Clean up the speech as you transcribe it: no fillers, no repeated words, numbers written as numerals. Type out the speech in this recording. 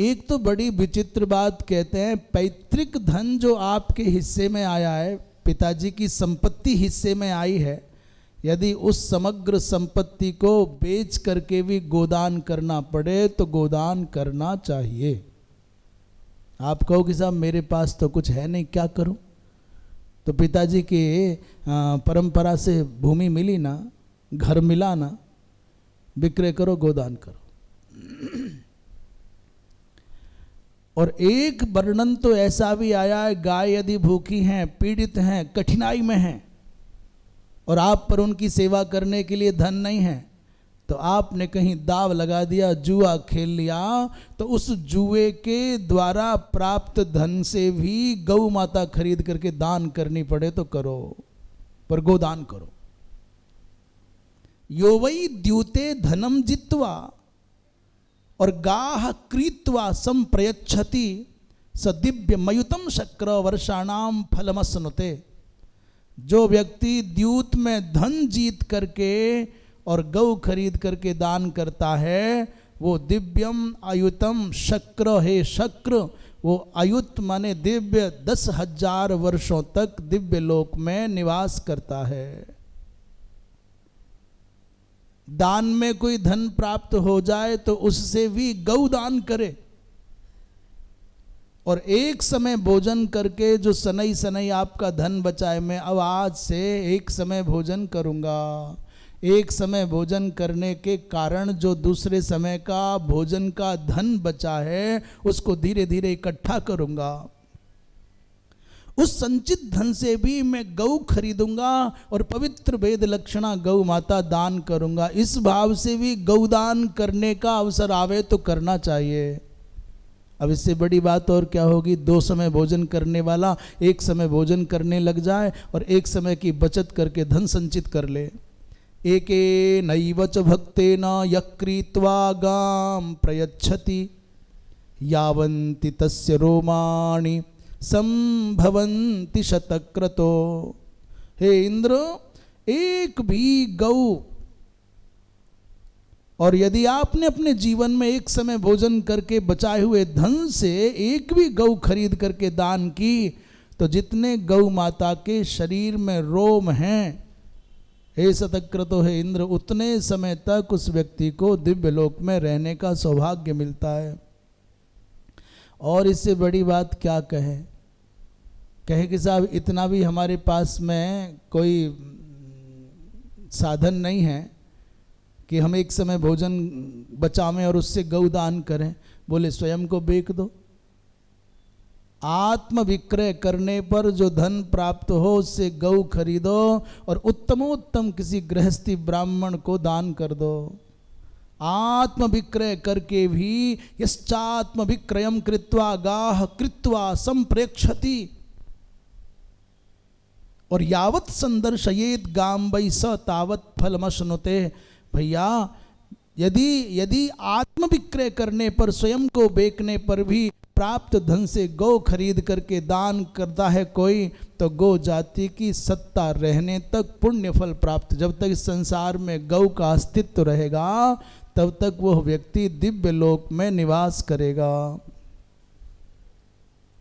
एक तो बड़ी विचित्र बात कहते हैं, पैतृक धन जो आपके हिस्से में आया है, पिताजी की संपत्ति हिस्से में आई है, यदि उस समग्र संपत्ति को बेच करके भी गोदान करना पड़े तो गोदान करना चाहिए। आप कहो कि साहब मेरे पास तो कुछ है नहीं, क्या करूं? तो पिताजी की परंपरा से भूमि मिली ना, घर मिला ना, विक्रय करो, गोदान करो। और एक वर्णन तो ऐसा भी आया है, गाय यदि भूखी हैं, पीड़ित हैं, कठिनाई में हैं और आप पर उनकी सेवा करने के लिए धन नहीं है, तो आपने कहीं दाव लगा दिया, जुआ खेल लिया, तो उस जुए के द्वारा प्राप्त धन से भी गौ माता खरीद करके दान करनी पड़े तो करो, पर गोदान करो। यो वै द्यूते धनम जित्वा और गाह क्रीत्वा संप्रयच्छति स दिव्य मयुतम शक्र वर्षाणाम फलमस्नुते। जो व्यक्ति द्यूत में धन जीत करके और गौ खरीद करके दान करता है, वो दिव्यम आयुतम शक्र है। शक्र वो आयुत माने दिव्य, 10,000 वर्षों तक दिव्य लोक में निवास करता है। दान में कोई धन प्राप्त हो जाए तो उससे भी गौ दान करे, और एक समय भोजन करके जो सनई सनई आपका धन बचाए, मैं अब आज से एक समय भोजन करूंगा, एक समय भोजन करने के कारण जो दूसरे समय का भोजन का धन बचा है उसको धीरे धीरे इकट्ठा करूंगा, उस संचित धन से भी मैं गौ खरीदूंगा और पवित्र वेद लक्षणा गौ माता दान करूंगा। इस भाव से भी गौदान करने का अवसर आवे तो करना चाहिए। अब इससे बड़ी बात और क्या होगी? 2 समय भोजन करने वाला एक समय भोजन करने लग जाए और एक समय की बचत करके धन संचित कर ले। एके नैव च भक्तेन यक्रीत्वा गाम प्रयच्छति यावन्ति तस्य रोमाणि संभवन्ति शतक्रतो। हे इंद्र, एक भी गौ, और यदि आपने अपने जीवन में एक समय भोजन करके बचाए हुए धन से एक भी गौ खरीद करके दान की, तो जितने गौ माता के शरीर में रोम हैं, हे शतक्रतो, हे इंद्र, उतने समय तक उस व्यक्ति को दिव्य लोक में रहने का सौभाग्य मिलता है। और इससे बड़ी बात क्या कहे कि साहब इतना भी हमारे पास में कोई साधन नहीं है कि हम एक समय भोजन बचावें और उससे गौ दान करें। बोले स्वयं को बेच दो। आत्म विक्रय करने पर जो धन प्राप्त हो उससे गौ खरीदो और उत्तमोत्तम किसी गृहस्थी ब्राह्मण को दान कर दो। आत्म विक्रय करके भी यश्चात्म विक्रयम कृत्वा गाह कृत्वा संप्रेक्षति और यावत संदर्शयेत गाम वै स तावत फलमश्नुते। भैया, यदि आत्म विक्रय करने पर, स्वयं को बेचने पर भी प्राप्त धन से गौ खरीद करके दान करता है कोई, तो गौ जाति की सत्ता रहने तक पुण्य फल प्राप्त। जब तक इस संसार में गौ का अस्तित्व रहेगा तब तक वह व्यक्ति दिव्य लोक में निवास करेगा।